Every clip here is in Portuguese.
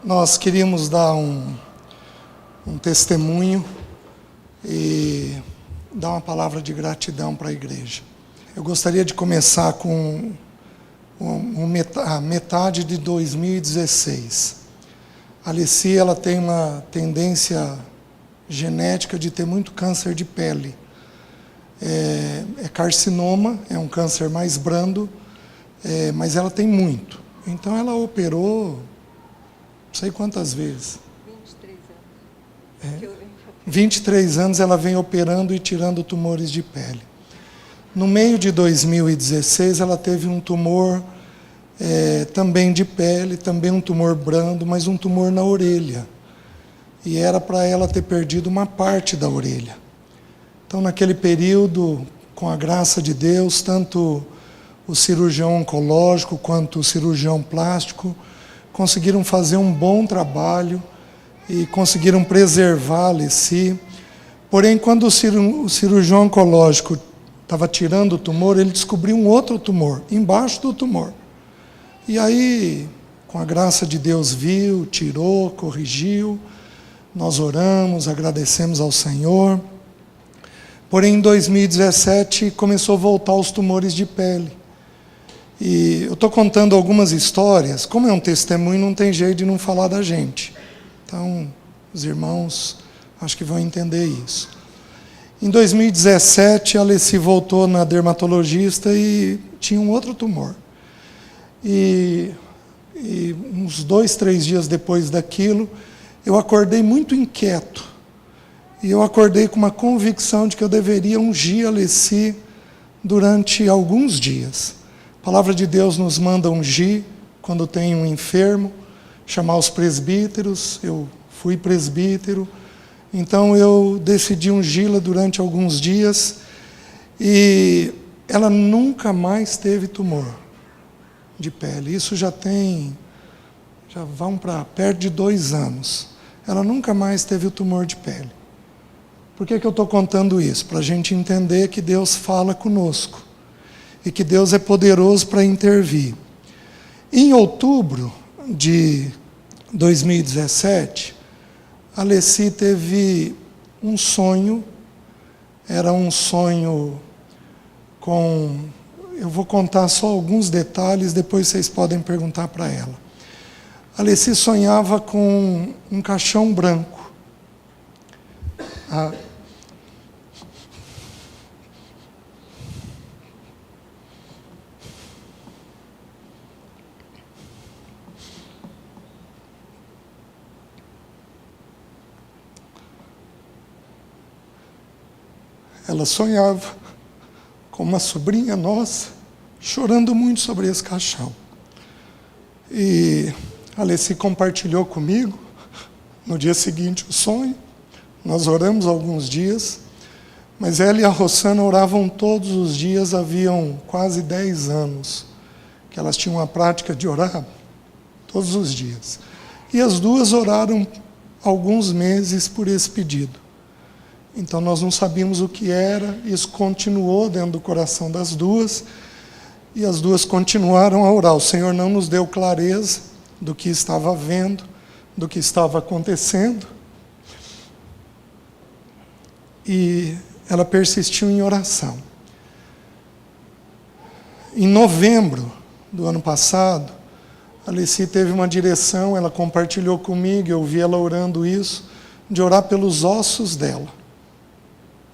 Nós queríamos dar um testemunho e dar uma palavra de gratidão para a igreja. Eu gostaria de começar com a metade de 2016. A Alessi, ela tem uma tendência genética de ter muito câncer de pele. É carcinoma, é um câncer mais brando, mas ela tem muito. Então ela operou, não sei quantas vezes. 23 anos. 23 anos ela vem operando e tirando tumores de pele. No meio de 2016 ela teve um tumor também de pele, também um tumor brando, mas um tumor na orelha. E era para ela ter perdido uma parte da orelha. Então naquele período, com a graça de Deus, tanto o cirurgião oncológico quanto o cirurgião plástico conseguiram fazer um bom trabalho e conseguiram preservar a Alessi. Porém, quando o cirurgião oncológico estava tirando o tumor, ele descobriu um outro tumor, embaixo do tumor. E aí, com a graça de Deus, viu, tirou, corrigiu, nós oramos, agradecemos ao Senhor. Porém, em 2017, começou a voltar os tumores de pele. E eu estou contando algumas histórias, como é um testemunho, não tem jeito de não falar da gente. Então, os irmãos acho que vão entender isso. Em 2017, a Alessi voltou na dermatologista e tinha um outro tumor. E uns 2, 3 dias depois daquilo, eu acordei muito inquieto. E eu acordei com uma convicção de que eu deveria ungir a Alessi durante alguns dias. A palavra de Deus nos manda ungir quando tem um enfermo, chamar os presbíteros. Eu fui presbítero, então eu decidi ungí-la durante alguns dias e ela nunca mais teve tumor de pele. Isso já vão para perto de 2 anos. Ela nunca mais teve o tumor de pele. Por que eu estou contando isso? Para a gente entender que Deus fala conosco e que Deus é poderoso para intervir. Em outubro de 2017, a Alessi teve um sonho. Era um sonho com... Eu vou contar só alguns detalhes, depois vocês podem perguntar para ela. A Alessi sonhava com um caixão branco. Ela sonhava com uma sobrinha nossa, chorando muito sobre esse caixão. E a Alessi compartilhou comigo, no dia seguinte, o sonho. Nós oramos alguns dias, mas ela e a Rossana oravam todos os dias, haviam quase 10 anos, que elas tinham a prática de orar todos os dias. E as duas oraram alguns meses por esse pedido. Então nós não sabíamos o que era, isso continuou dentro do coração das duas, e as duas continuaram a orar. O Senhor não nos deu clareza do que estava havendo, do que estava acontecendo, e ela persistiu em oração. Em novembro do ano passado, a Alessi teve uma direção, ela compartilhou comigo, eu vi ela orando isso, de orar pelos ossos dela.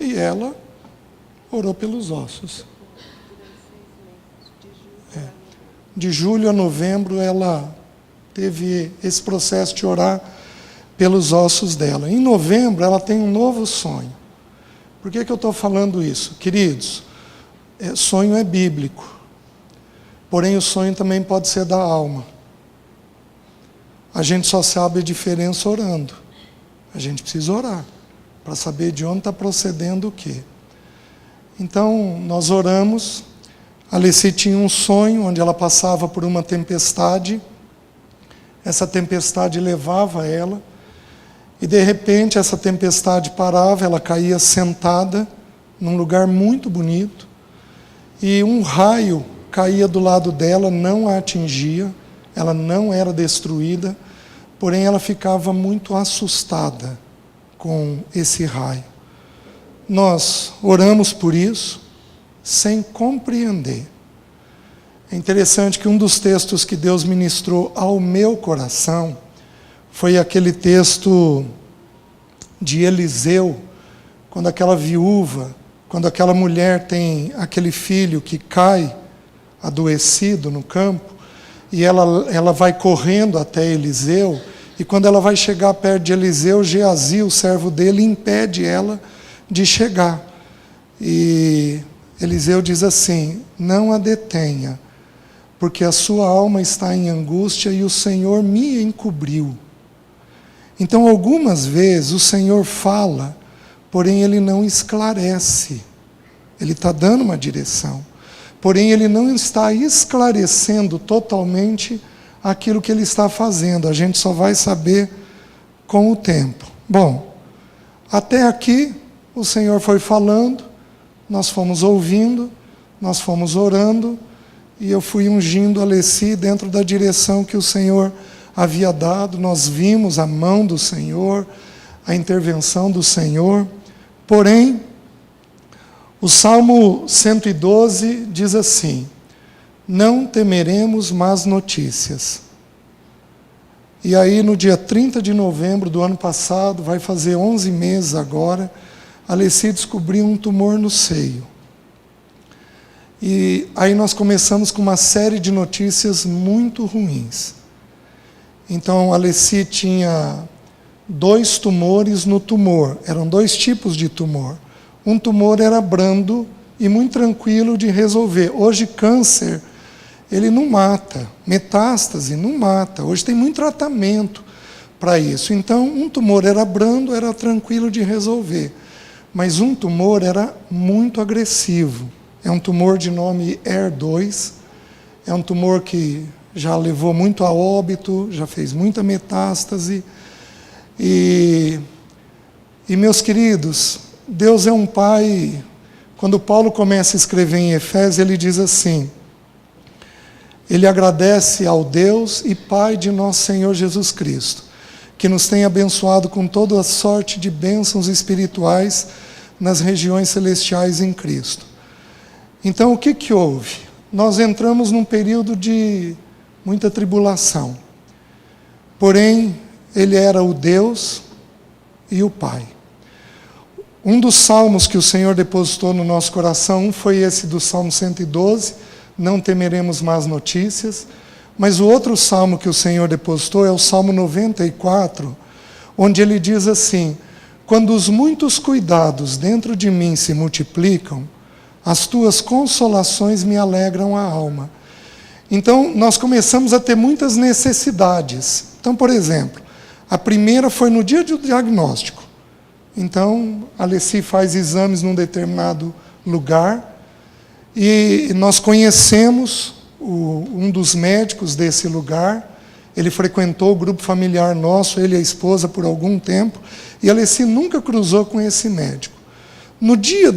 E ela orou pelos ossos. De julho a novembro, ela teve esse processo de orar pelos ossos dela. Em novembro, ela tem um novo sonho. Por que eu estou falando isso? Queridos, sonho é bíblico. Porém, o sonho também pode ser da alma. A gente só sabe a diferença orando. A gente precisa orar para saber de onde está procedendo o quê. Então, nós oramos. A Alessi tinha um sonho onde ela passava por uma tempestade. Essa tempestade levava ela. E, de repente, essa tempestade parava, ela caía sentada num lugar muito bonito. E um raio caía do lado dela, não a atingia. Ela não era destruída. porém ela ficava muito assustada com esse raio. Nós oramos por isso, sem compreender. É interessante que um dos textos que Deus ministrou ao meu coração foi aquele texto de Eliseu, quando aquela viúva, quando aquela mulher tem aquele filho que cai adoecido no campo, e ela vai correndo até Eliseu, e quando ela vai chegar perto de Eliseu, Geazi, o servo dele, impede ela de chegar. E Eliseu diz assim: não a detenha, porque a sua alma está em angústia e o Senhor me encobriu. Então, algumas vezes o Senhor fala, porém Ele não esclarece. Ele está dando uma direção, porém Ele não está esclarecendo totalmente aquilo que Ele está fazendo. A gente só vai saber com o tempo. Bom, até aqui o Senhor foi falando, nós fomos ouvindo, nós fomos orando, e eu fui ungindo a Alessi dentro da direção que o Senhor havia dado. Nós vimos a mão do Senhor, a intervenção do Senhor. Porém, o Salmo 112 diz assim: não temeremos más notícias. E aí, no dia 30 de novembro do ano passado, vai fazer 11 meses agora, a Alessi descobriu um tumor no seio. E aí nós começamos com uma série de notícias muito ruins. Então, a Alessi tinha 2 tumores no tumor. Eram 2 tipos de tumor. Um tumor era brando e muito tranquilo de resolver. Hoje, câncer, ele não mata. Metástase não mata. Hoje tem muito tratamento para isso. Então, um tumor era brando, era tranquilo de resolver. Mas um tumor era muito agressivo. É um tumor de nome HER2. É um tumor que já levou muito a óbito, já fez muita metástase. E meus queridos, Deus é um Pai. Quando Paulo começa a escrever em Efésios, ele diz assim: ele agradece ao Deus e Pai de nosso Senhor Jesus Cristo, que nos tem abençoado com toda a sorte de bênçãos espirituais nas regiões celestiais em Cristo. Então, o que houve? Nós entramos num período de muita tribulação. Porém, Ele era o Deus e o Pai. Um dos salmos que o Senhor depositou no nosso coração foi esse do Salmo 112, não temeremos más notícias. Mas o outro salmo que o Senhor depositou é o Salmo 94, onde ele diz assim: quando os muitos cuidados dentro de mim se multiplicam, as tuas consolações me alegram a alma. Então, nós começamos a ter muitas necessidades. Então, por exemplo, a primeira foi no dia do diagnóstico. Então, a Alessi faz exames num determinado lugar, e nós conhecemos um dos médicos desse lugar. Ele frequentou o grupo familiar nosso, ele e a esposa, por algum tempo, e a Alessi nunca cruzou com esse médico. No dia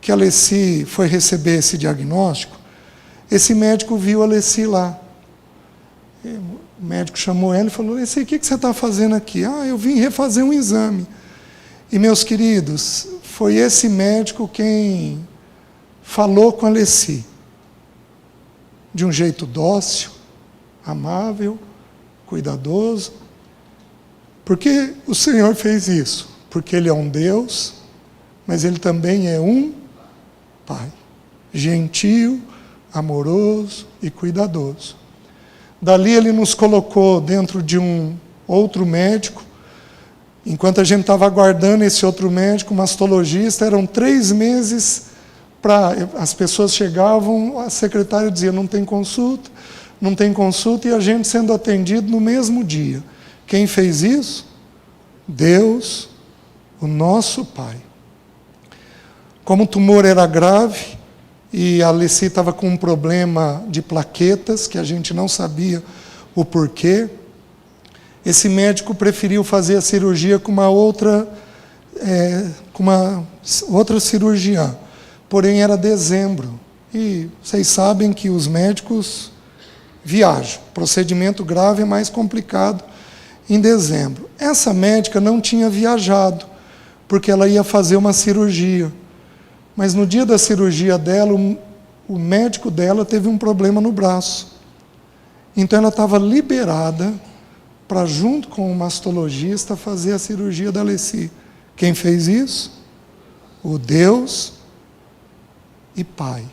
que a Alessi foi receber esse diagnóstico, esse médico viu a Alessi lá. O médico chamou ela e falou: Alessi, o que você está fazendo aqui? Eu vim refazer um exame. E, meus queridos, foi esse médico quem falou com a Alessi, de um jeito dócil, amável, cuidadoso. Por que o Senhor fez isso? Porque Ele é um Deus, mas Ele também é um Pai, gentil, amoroso e cuidadoso. Dali Ele nos colocou dentro de um outro médico. Enquanto a gente estava aguardando esse outro médico, mastologista, eram 3 meses as pessoas chegavam, a secretária dizia: não tem consulta, e a gente sendo atendido no mesmo dia. Quem fez isso? Deus, o nosso Pai. Como o tumor era grave, e a Alessi estava com um problema de plaquetas, que a gente não sabia o porquê, esse médico preferiu fazer a cirurgia com uma outra cirurgiã. Porém, era dezembro, e vocês sabem que os médicos viajam. Procedimento grave é mais complicado, em dezembro. Essa médica não tinha viajado, porque ela ia fazer uma cirurgia. Mas no dia da cirurgia dela, o médico dela teve um problema no braço. Então ela estava liberada para, junto com o mastologista, fazer a cirurgia da Alessi. Quem fez isso? O Deus e Pai.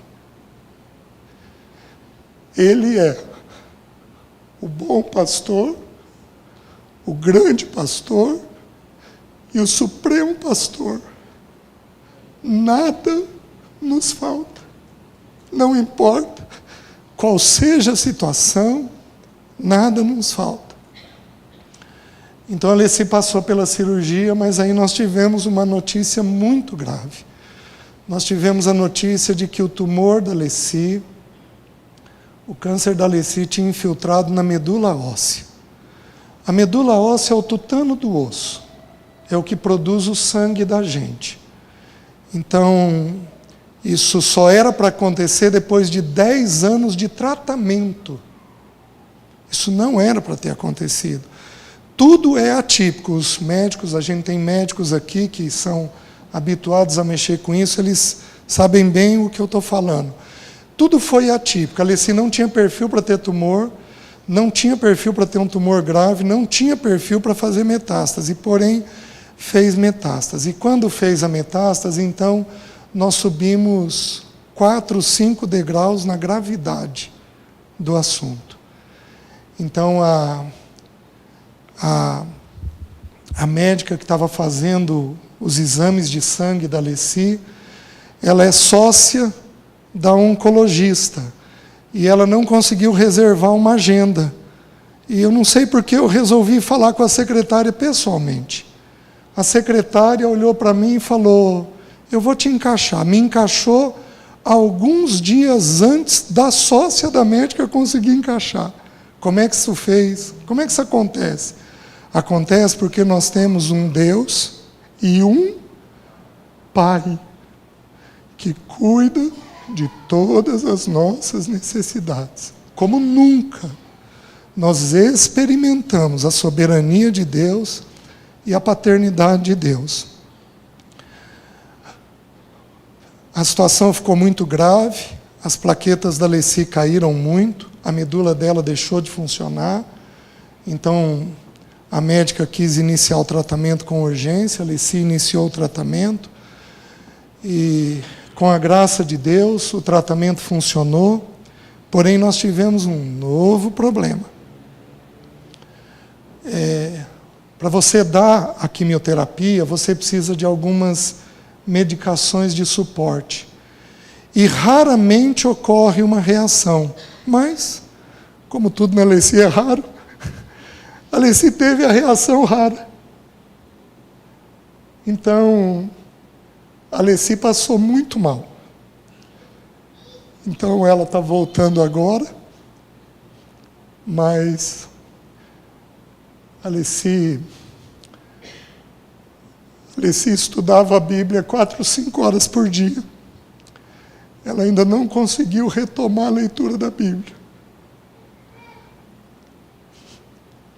Ele é o bom pastor, o grande pastor e o supremo pastor. Nada nos falta. Não importa qual seja a situação, nada nos falta. Então a Alessi passou pela cirurgia, mas aí nós tivemos uma notícia muito grave. Nós tivemos a notícia de que o tumor da Alessi, o câncer da Alessi, tinha infiltrado na medula óssea. A medula óssea é o tutano do osso, é o que produz o sangue da gente. Então, isso só era para acontecer depois de 10 anos de tratamento. Isso não era para ter acontecido. Tudo é atípico. Os médicos, a gente tem médicos aqui que são habituados a mexer com isso, eles sabem bem o que eu estou falando. Tudo foi atípico. A Alessi não tinha perfil para ter tumor, não tinha perfil para ter um tumor grave, não tinha perfil para fazer metástase, porém fez metástase. E quando fez a metástase, então, nós subimos 4, 5 degraus na gravidade do assunto. Então, a médica que estava fazendo os exames de sangue da Alessi, ela é sócia da oncologista, e ela não conseguiu reservar uma agenda. E eu não sei porque eu resolvi falar com a secretária pessoalmente. A secretária olhou para mim e falou: eu vou te encaixar. Me encaixou alguns dias antes da sócia da médica conseguir encaixar. Como é que isso fez? Como é que isso acontece? Acontece porque nós temos um Deus e um Pai que cuida de todas as nossas necessidades. Como nunca nós experimentamos a soberania de Deus e a paternidade de Deus. A situação ficou muito grave, as plaquetas da Alessi caíram muito, a medula dela deixou de funcionar, então a médica quis iniciar o tratamento com urgência, a Alessi iniciou o tratamento, e com a graça de Deus o tratamento funcionou, porém nós tivemos um novo problema. Para você dar a quimioterapia, você precisa de algumas medicações de suporte. E raramente ocorre uma reação. Mas, como tudo na Alessi é raro, a Alessi teve a reação rara. Então, a Alessi passou muito mal. Então, ela está voltando agora, mas a Alessi estudava a Bíblia 4, 5 horas por dia. Ela ainda não conseguiu retomar a leitura da Bíblia.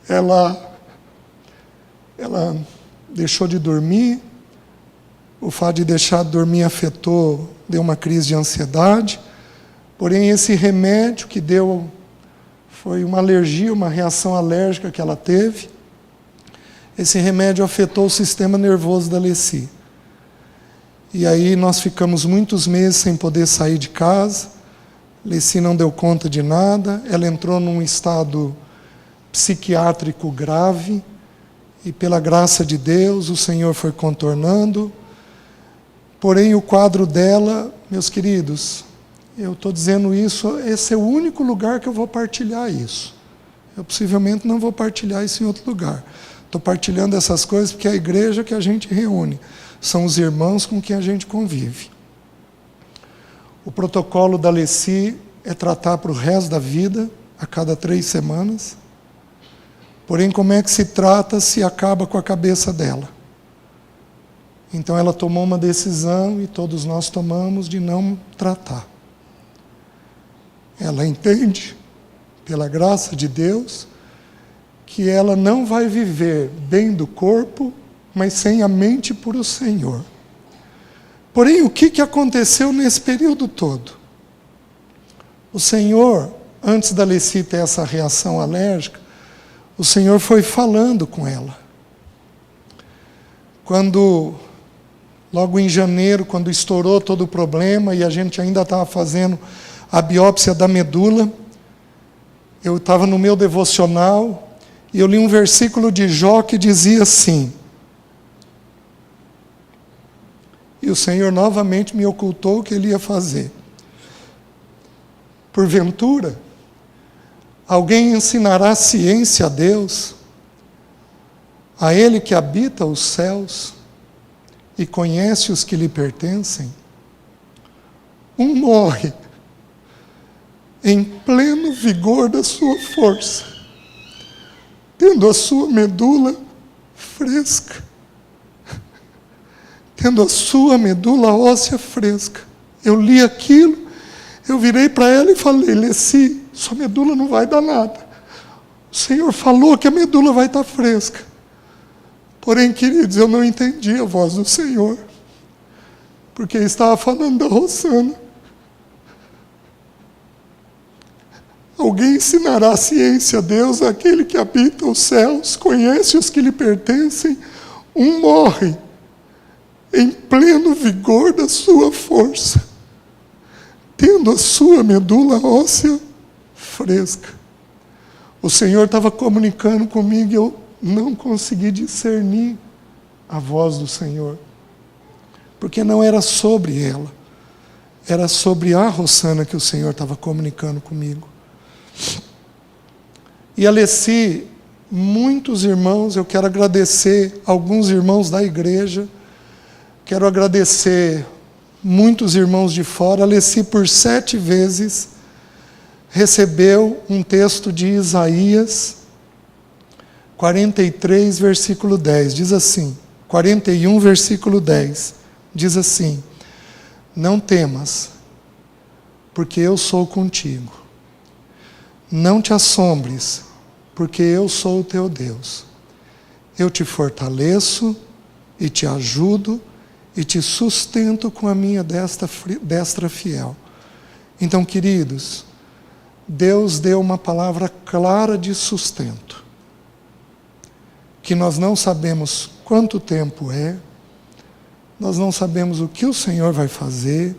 Ela deixou de dormir, o fato de deixar de dormir afetou, deu uma crise de ansiedade, porém esse remédio que deu foi uma alergia, uma reação alérgica que ela teve. Esse remédio afetou o sistema nervoso da Alessi. E aí nós ficamos muitos meses sem poder sair de casa, a Alessi não deu conta de nada, ela entrou num estado psiquiátrico grave, e pela graça de Deus o Senhor foi contornando, porém o quadro dela, meus queridos, eu estou dizendo isso, esse é o único lugar que eu vou partilhar isso. Eu possivelmente não vou partilhar isso em outro lugar. Estou partilhando essas coisas porque é a igreja que a gente reúne, são os irmãos com quem a gente convive. O protocolo da Alessi é tratar para o resto da vida, a cada 3 semanas. Porém, como é que se trata se acaba com a cabeça dela? Então ela tomou uma decisão, e todos nós tomamos, de não tratar. Ela entende, pela graça de Deus, que ela não vai viver bem do corpo, mas sem a mente por o Senhor. Porém, o que aconteceu nesse período todo? O Senhor, antes da Leci ter essa reação alérgica, o Senhor foi falando com ela. Logo em janeiro, quando estourou todo o problema e a gente ainda estava fazendo a biópsia da medula, eu estava no meu devocional e eu li um versículo de Jó que dizia assim, e o Senhor novamente me ocultou o que Ele ia fazer. Porventura, alguém ensinará ciência a Deus, a Ele que habita os céus e conhece os que lhe pertencem? Um morre em pleno vigor da sua força, tendo a sua medula fresca, tendo a sua medula óssea fresca. Eu li aquilo, eu virei para ela e falei, Leci, sua medula não vai dar nada. O Senhor falou que a medula vai estar fresca. Porém, queridos, eu não entendi a voz do Senhor, porque Ele estava falando da Rosana. Alguém ensinará a ciência a Deus, aquele que habita os céus, conhece os que lhe pertencem, um morre em pleno vigor da sua força, tendo a sua medula óssea fresca. O Senhor estava comunicando comigo e eu não consegui discernir a voz do Senhor, porque não era sobre ela, era sobre a Rosana que o Senhor estava comunicando comigo. E a Leci, muitos irmãos, eu quero agradecer alguns irmãos da igreja, quero agradecer muitos irmãos de fora. A Leci, por 7 vezes, recebeu um texto de Isaías 43, versículo 10, diz assim, 41, versículo 10, diz assim, não temas, porque eu sou contigo. Não te assombres, porque eu sou o teu Deus. Eu te fortaleço e te ajudo e te sustento com a minha destra fiel. Então, queridos, Deus deu uma palavra clara de sustento, que nós não sabemos quanto tempo é, nós não sabemos o que o Senhor vai fazer.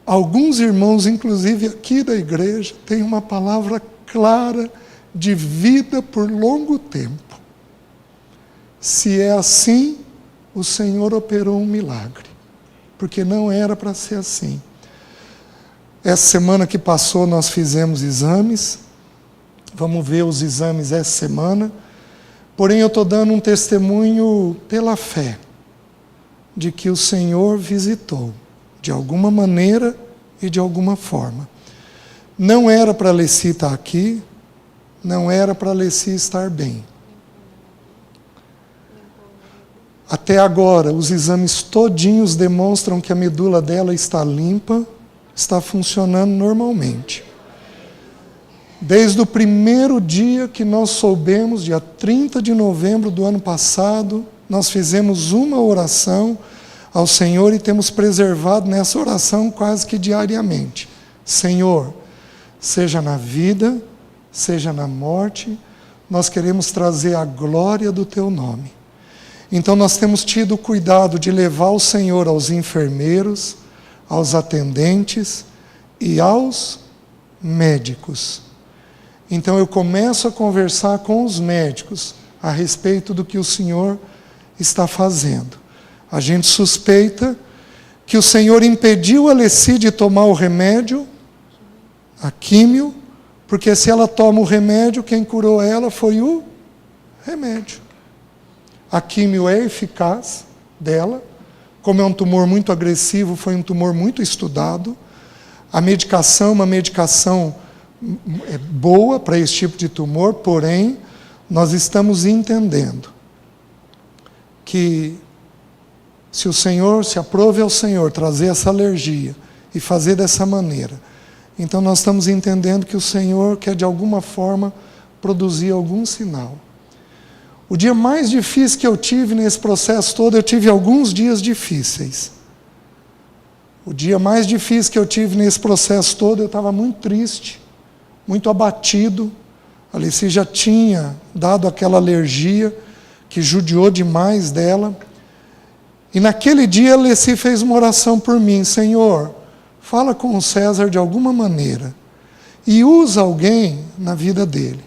Alguns irmãos, inclusive aqui da igreja, têm uma palavra clara de vida por longo tempo. Se é assim, o Senhor operou um milagre, porque não era para ser assim. Essa semana que passou nós fizemos exames, vamos ver os exames essa semana, porém eu estou dando um testemunho pela fé, de que o Senhor visitou, de alguma maneira e de alguma forma. Não era para a Leci estar aqui, não era para a Leci estar bem. Até agora, os exames todinhos demonstram que a medula dela está limpa, está funcionando normalmente. Desde o primeiro dia que nós soubemos, dia 30 de novembro do ano passado, nós fizemos uma oração ao Senhor e temos preservado nessa oração quase que diariamente. Senhor, seja na vida, seja na morte, nós queremos trazer a glória do Teu nome. Então nós temos tido cuidado de levar o Senhor aos enfermeiros, aos atendentes e aos médicos. Então eu começo a conversar com os médicos a respeito do que o Senhor está fazendo. A gente suspeita que o Senhor impediu a Leci de tomar o remédio, a químio, porque se ela toma o remédio, quem curou ela foi o remédio. A químio é eficaz dela, como é um tumor muito agressivo, foi um tumor muito estudado. A medicação, uma medicação boa para esse tipo de tumor, porém, nós estamos entendendo que se aprove ao Senhor trazer essa alergia e fazer dessa maneira, então nós estamos entendendo que o Senhor quer de alguma forma produzir algum sinal. O dia mais difícil que eu tive nesse processo todo, eu tive alguns dias difíceis. O dia mais difícil que eu tive nesse processo todo, eu estava muito triste, muito abatido. A Alice já tinha dado aquela alergia que judiou demais dela. E naquele dia a Alice fez uma oração por mim: Senhor, fala com o César de alguma maneira e usa alguém na vida dele.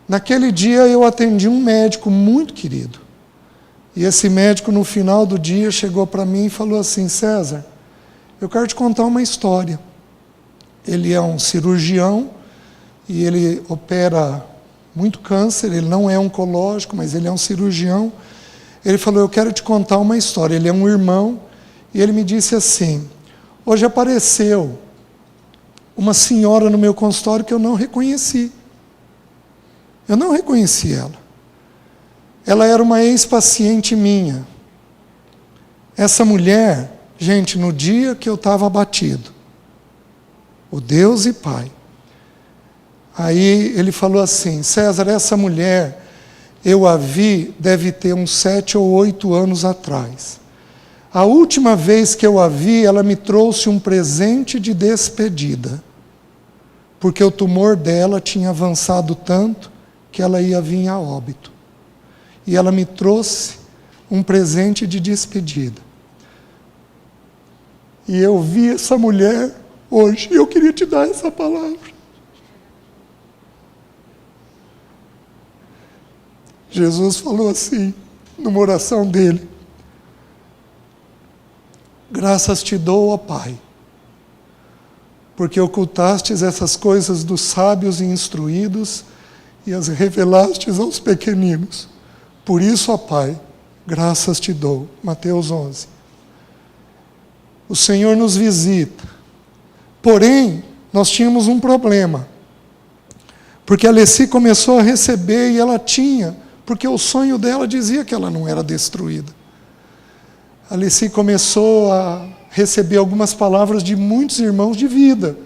Naquele dia eu atendi um médico muito querido. E esse médico, no final do dia, chegou para mim e falou assim: César, eu quero te contar uma história. Ele é um cirurgião e ele opera muito câncer, ele não é oncológico, mas ele é um cirurgião. Ele falou: eu quero te contar uma história. Ele é um irmão e ele me disse assim: hoje apareceu uma senhora no meu consultório que eu não reconheci. Eu não reconheci ela. Ela era uma ex-paciente minha. Essa mulher, gente, no dia que eu estava abatido, o Deus e Pai, aí ele falou assim: César, essa mulher, eu a vi, deve ter uns 7 ou 8 anos atrás. A última vez que eu a vi, ela me trouxe um presente de despedida, porque o tumor dela tinha avançado tanto que ela ia vir a óbito. E ela me trouxe um presente de despedida. E eu vi essa mulher hoje, e eu queria te dar essa palavra. Jesus falou assim, numa oração dele: graças te dou, ó Pai, porque ocultastes essas coisas dos sábios e instruídos e as revelastes aos pequeninos. Por isso, ó Pai, graças te dou. Mateus 11. O Senhor nos visita. Porém, nós tínhamos um problema. Porque a Alessi começou a receber e ela tinha, porque o sonho dela dizia que ela não era destruída. A Alessi começou a receber algumas palavras de muitos irmãos de vida,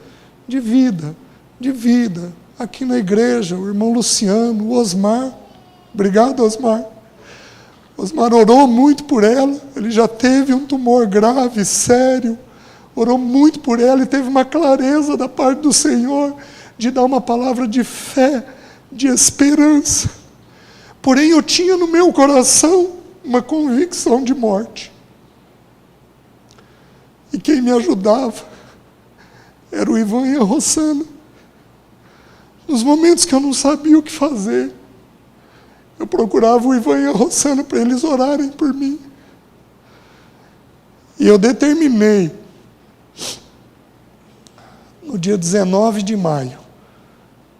de vida, de vida. Aqui na igreja, o irmão Luciano, o Osmar. Obrigado, Osmar. Osmar orou muito por ela. Ele já teve um tumor grave, sério. Orou muito por ela e teve uma clareza da parte do Senhor de dar uma palavra de fé, de esperança. Porém, eu tinha no meu coração uma convicção de morte. E quem me ajudava era o Ivan e a Rossana. Nos momentos que eu não sabia o que fazer, eu procurava o Ivan e a Rossana para eles orarem por mim. E eu determinei, no dia 19 de maio,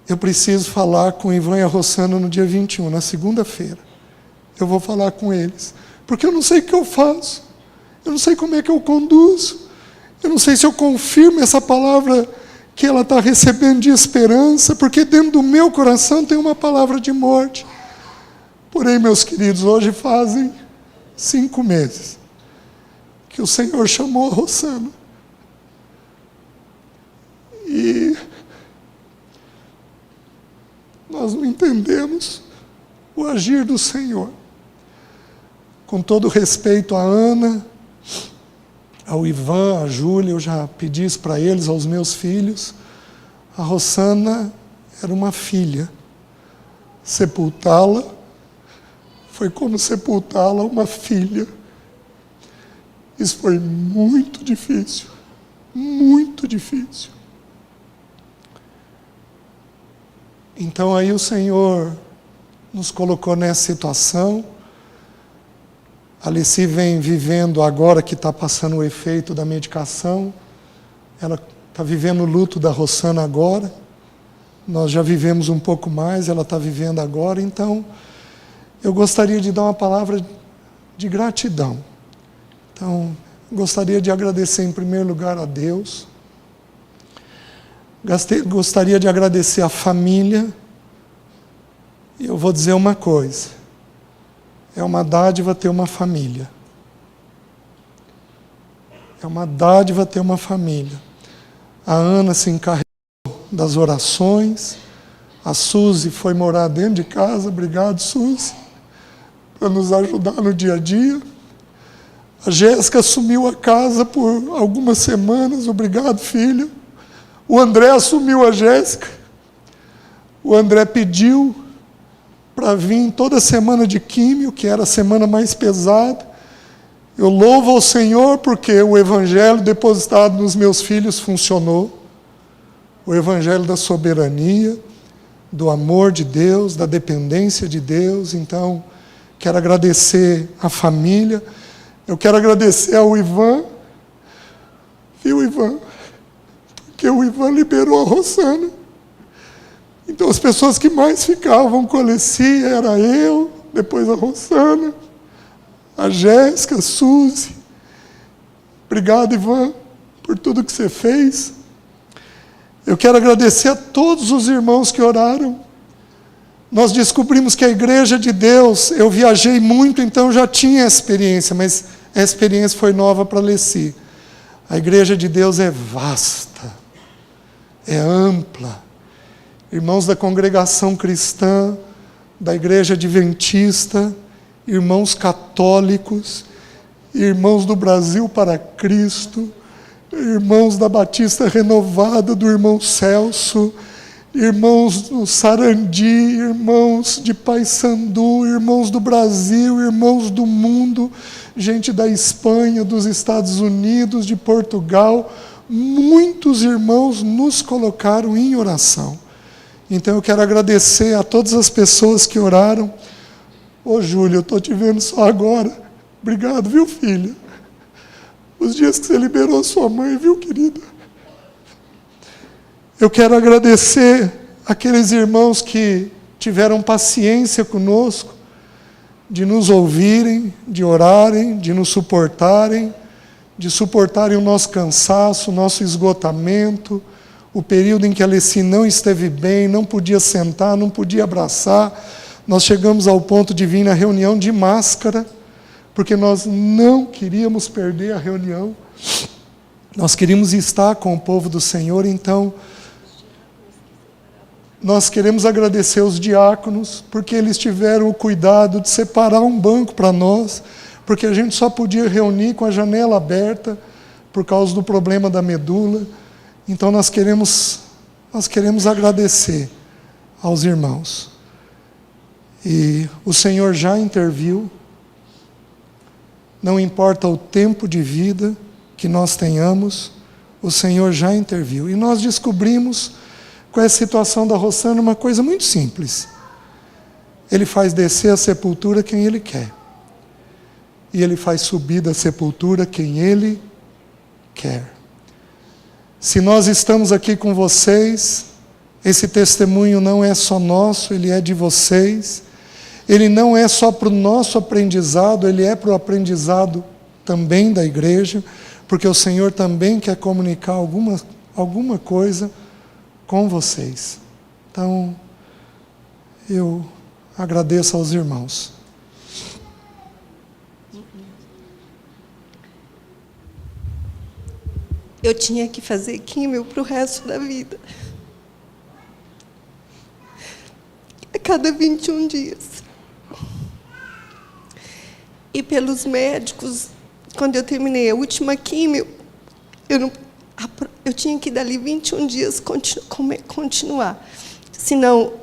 eu preciso falar com o Ivan e a Rossana no dia 21, na segunda-feira. Eu vou falar com eles, porque eu não sei o que eu faço, eu não sei como é que eu conduzo, eu não sei se eu confirmo essa palavra que ela está recebendo de esperança, porque dentro do meu coração tem uma palavra de morte. Porém, meus queridos, hoje fazem 5 meses que o Senhor chamou a Rossana. E nós não entendemos o agir do Senhor. Com todo respeito à Ana, ao Ivan, à Júlia, eu já pedi isso para eles, aos meus filhos. A Rossana era uma filha. Sepultá-la foi como sepultá-la uma filha. Isso foi muito difícil, muito difícil. Então aí o Senhor nos colocou nessa situação. A Alessi vem vivendo agora que está passando o efeito da medicação. Ela está vivendo o luto da Rossana agora. Nós já vivemos um pouco mais, ela está vivendo agora. Então, eu gostaria de dar uma palavra de gratidão. Então, gostaria de agradecer em primeiro lugar a Deus. Gostaria de agradecer a família. E eu vou dizer uma coisa. É uma dádiva ter uma família. É uma dádiva ter uma família. A Ana se encarregou das orações. A Suzy foi morar dentro de casa. Obrigado, Suzy. para nos ajudar no dia a dia. A Jéssica assumiu a casa por algumas semanas, obrigado, filha. O André assumiu a Jéssica. O André pediu para vir toda semana de químio, que era a semana mais pesada. Eu louvo ao Senhor porque o evangelho depositado nos meus filhos funcionou. O evangelho da soberania, do amor de Deus, da dependência de Deus. Então, quero agradecer à família. Eu quero agradecer ao Ivan. Viu, Ivan? Porque o Ivan liberou a Rosana. Então, as pessoas que mais ficavam com a Alessia era eu, depois a Rosana, a Jéssica, a Suzy. Obrigado, Ivan, por tudo que você fez. Eu quero agradecer a todos os irmãos que oraram. Nós descobrimos que a Igreja de Deus, eu viajei muito, então já tinha experiência, mas a experiência foi nova para a Alessi. A Igreja de Deus é vasta, é ampla. Irmãos da congregação cristã, da Igreja Adventista, irmãos católicos, irmãos do Brasil para Cristo, irmãos da Batista Renovada, do irmão Celso, irmãos do Sarandi, irmãos de Paysandu, irmãos do Brasil, irmãos do mundo, gente da Espanha, dos Estados Unidos, de Portugal. Muitos irmãos nos colocaram em oração. Então eu quero agradecer a todas as pessoas que oraram. Ô Júlia, eu estou te vendo só agora. Obrigado, viu, filha? Os dias que você liberou sua mãe, viu, querida? Eu quero agradecer aqueles irmãos que tiveram paciência conosco, de nos ouvirem, de orarem, de nos suportarem, de suportarem o nosso cansaço, o nosso esgotamento, o período em que a Alessi não esteve bem, não podia sentar, não podia abraçar. Nós chegamos ao ponto de vir na reunião de máscara, porque nós não queríamos perder a reunião. Nós queríamos estar com o povo do Senhor, então nós queremos agradecer os diáconos, porque eles tiveram o cuidado de separar um banco para nós, porque a gente só podia reunir com a janela aberta, por causa do problema da medula. Então nós queremos agradecer aos irmãos. E o Senhor já interviu, não importa o tempo de vida que nós tenhamos, o Senhor já interviu. E nós descobrimos, com essa situação da Rosana, uma coisa muito simples. Ele faz descer a sepultura quem Ele quer. E Ele faz subir da sepultura quem Ele quer. Se nós estamos aqui com vocês, esse testemunho não é só nosso, ele é de vocês. Ele não é só para o nosso aprendizado, ele é para o aprendizado também da igreja, porque o Senhor também quer comunicar alguma coisa com vocês. Então, eu agradeço aos irmãos. Eu tinha que fazer químio para o resto da vida. A cada 21 dias. E pelos médicos, quando eu terminei a última químio, eu tinha que dali 21 dias continuar. Senão,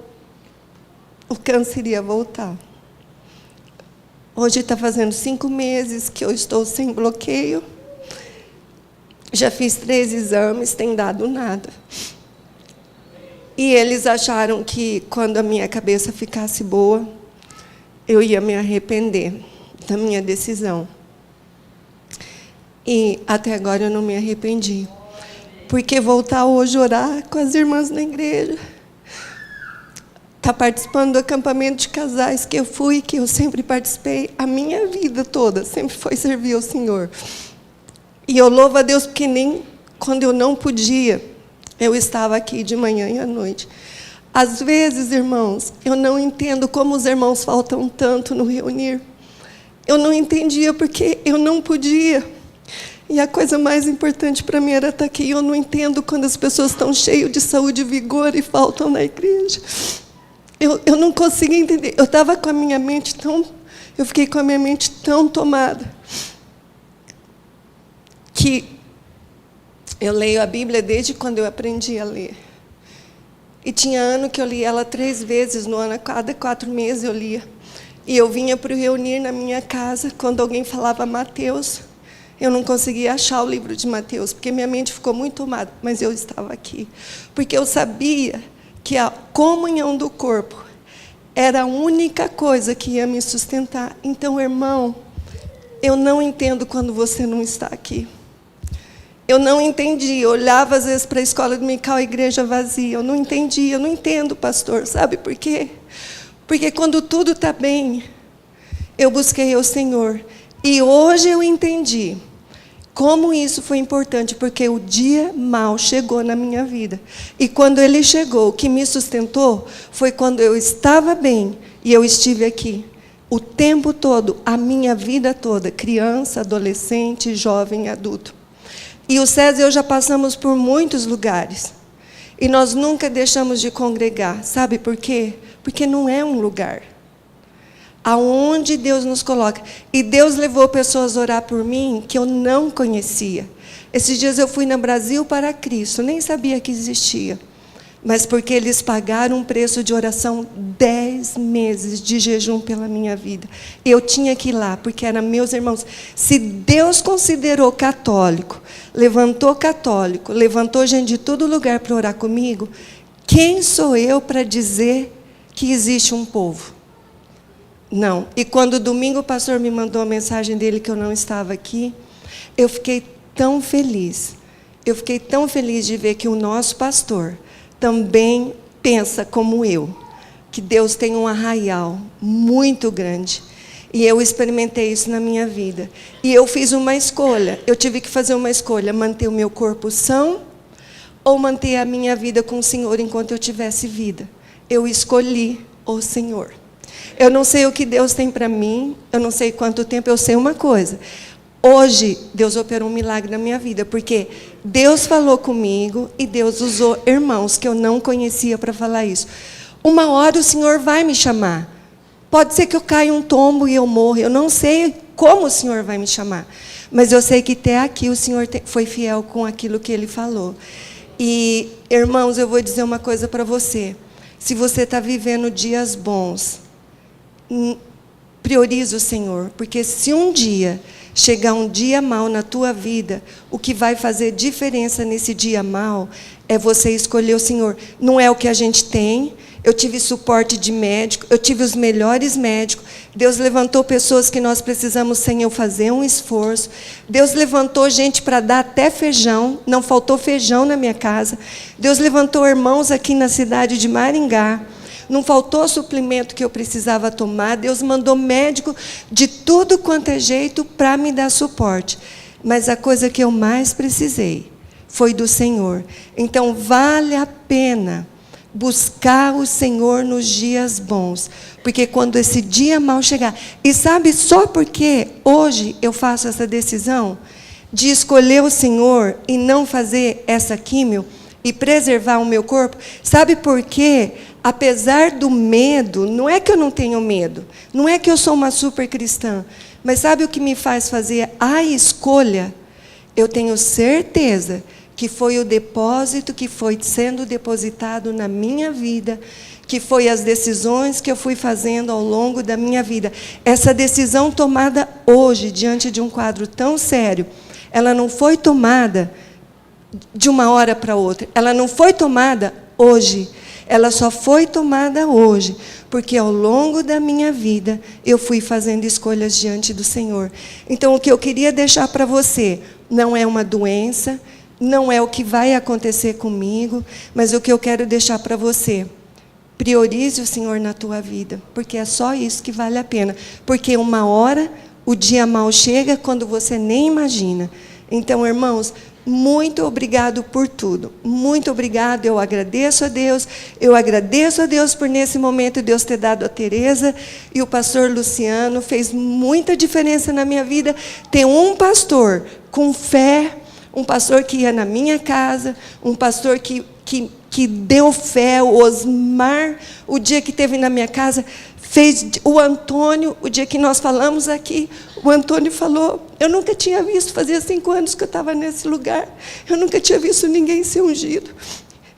o câncer ia voltar. Hoje está fazendo 5 meses que eu estou sem bloqueio. Já fiz 3 exames, tem dado nada. E eles acharam que, quando a minha cabeça ficasse boa, eu ia me arrepender da minha decisão. E até agora eu não me arrependi. Porque voltar hoje a orar com as irmãs na igreja, estar participando do acampamento de casais que eu fui, que eu sempre participei, a minha vida toda sempre foi servir ao Senhor. E eu louvo a Deus porque nem quando eu não podia, eu estava aqui de manhã e à noite. Às vezes, irmãos, eu não entendo como os irmãos faltam tanto no reunir. Eu não entendia porque eu não podia. E a coisa mais importante para mim era estar aqui. Eu não entendo quando as pessoas estão cheias de saúde e vigor e faltam na igreja. Eu não conseguia entender. Eu estava com a minha mente tão Eu fiquei com a minha mente tão tomada que eu leio a Bíblia desde quando eu aprendi a ler. E tinha ano que eu lia ela 3 vezes no ano, a cada 4 meses eu lia. E eu vinha para reunir na minha casa, quando alguém falava Mateus, eu não conseguia achar o livro de Mateus, porque minha mente ficou muito tomada, mas eu estava aqui. Porque eu sabia que a comunhão do corpo era a única coisa que ia me sustentar. Então, irmão, eu não entendo quando você não está aqui. Eu não entendi, eu olhava às vezes para a escola dominical, a igreja vazia, eu não entendi, eu não entendo, pastor, sabe por quê? Porque quando tudo está bem, eu busquei o Senhor, e hoje eu entendi como isso foi importante, porque o dia mau chegou na minha vida, e quando ele chegou, o que me sustentou foi quando eu estava bem, e eu estive aqui, o tempo todo, a minha vida toda, criança, adolescente, jovem, adulto. E o César e eu já passamos por muitos lugares. E nós nunca deixamos de congregar. Sabe por quê? Porque não é um lugar. Aonde Deus nos coloca. E Deus levou pessoas a orar por mim que eu não conhecia. Esses dias eu fui no Brasil para Cristo. Nem sabia que existia. Mas porque eles pagaram um preço de oração, 10 meses de jejum pela minha vida. Eu tinha que ir lá, porque eram meus irmãos. Se Deus considerou católico, levantou gente de todo lugar para orar comigo, quem sou eu para dizer que existe um povo? Não. E quando domingo o pastor me mandou a mensagem dele que eu não estava aqui, eu fiquei tão feliz. Eu fiquei tão feliz de ver que o nosso pastor também pensa como eu, que Deus tem um arraial muito grande. E eu experimentei isso na minha vida. E eu fiz uma escolha, eu tive que fazer uma escolha, manter o meu corpo são ou manter a minha vida com o Senhor enquanto eu tivesse vida. Eu escolhi o Senhor. Eu não sei o que Deus tem para mim, eu não sei quanto tempo, eu sei uma coisa. Hoje, Deus operou um milagre na minha vida, porque Deus falou comigo e Deus usou irmãos que eu não conhecia para falar isso. Uma hora o Senhor vai me chamar. Pode ser que eu caia um tombo e eu morra. Eu não sei como o Senhor vai me chamar. Mas eu sei que até aqui o Senhor foi fiel com aquilo que Ele falou. E, irmãos, eu vou dizer uma coisa para você. Se você está vivendo dias bons, priorize o Senhor. Porque se um dia chegar um dia mau na tua vida, o que vai fazer diferença nesse dia mau é você escolher o Senhor. Não é o que a gente tem. Eu tive suporte de médico, eu tive os melhores médicos. Deus levantou pessoas que nós precisamos sem eu fazer um esforço. Deus levantou gente para dar até feijão, não faltou feijão na minha casa. Deus levantou irmãos aqui na cidade de Maringá. Não faltou suplemento que eu precisava tomar. Deus mandou médico de tudo quanto é jeito para me dar suporte. Mas a coisa que eu mais precisei foi do Senhor. Então, vale a pena buscar o Senhor nos dias bons. Porque quando esse dia mau chegar... E sabe só por que hoje eu faço essa decisão de escolher o Senhor e não fazer essa químio e preservar o meu corpo? Sabe por quê? Apesar do medo, não é que eu não tenho medo, não é que eu sou uma super cristã, mas sabe o que me faz fazer a escolha? Eu tenho certeza que foi o depósito que foi sendo depositado na minha vida, que foi as decisões que eu fui fazendo ao longo da minha vida. Essa decisão tomada hoje, diante de um quadro tão sério, ela não foi tomada de uma hora para outra, ela não foi tomada hoje, ela só foi tomada hoje, porque ao longo da minha vida eu fui fazendo escolhas diante do Senhor. Então, o que eu queria deixar para você não é uma doença, não é o que vai acontecer comigo, mas o que eu quero deixar para você: priorize o Senhor na tua vida, porque é só isso que vale a pena. Porque uma hora o dia mau chega quando você nem imagina. Então, irmãos, muito obrigado por tudo. Muito obrigado. Eu agradeço a Deus. Eu agradeço a Deus por, nesse momento, Deus ter dado a Tereza e o pastor Luciano. Fez muita diferença na minha vida ter um pastor com fé, um pastor que ia na minha casa, um pastor que que deu fé, o Osmar, o dia que esteve na minha casa, fez o Antônio, o dia que nós falamos aqui, o Antônio falou, eu nunca tinha visto, fazia 5 anos que eu estava nesse lugar, eu nunca tinha visto ninguém ser ungido.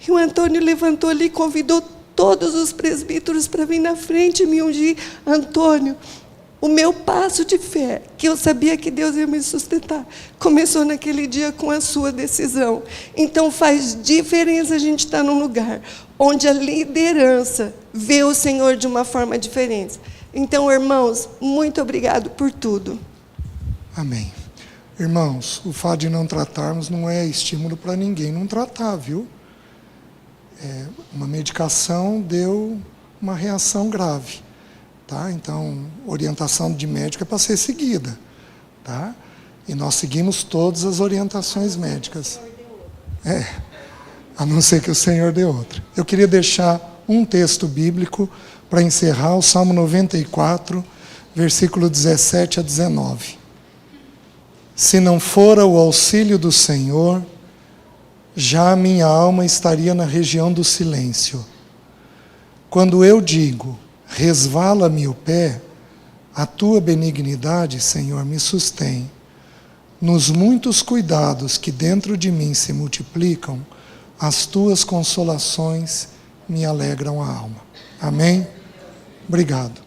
E o Antônio levantou ali e convidou todos os presbíteros para vir na frente e me ungir. Antônio, o meu passo de fé, que eu sabia que Deus ia me sustentar, começou naquele dia com a sua decisão. Então faz diferença a gente estar num lugar onde a liderança vê o Senhor de uma forma diferente. Então, irmãos, muito obrigado por tudo. Amém. Irmãos, o fato de não tratarmos não é estímulo para ninguém não tratar, viu? Uma medicação deu uma reação grave. Tá? Então, orientação de médico é para ser seguida. Tá? E nós seguimos todas as orientações médicas. A não ser que o Senhor dê outra. Eu queria deixar um texto bíblico para encerrar, o Salmo 94, versículo 17 a 19. Se não fora o auxílio do Senhor, já a minha alma estaria na região do silêncio. Quando eu digo, resvala-me o pé, a tua benignidade, Senhor, me sustém. Nos muitos cuidados que dentro de mim se multiplicam, as tuas consolações me alegram a alma. Amém? Obrigado.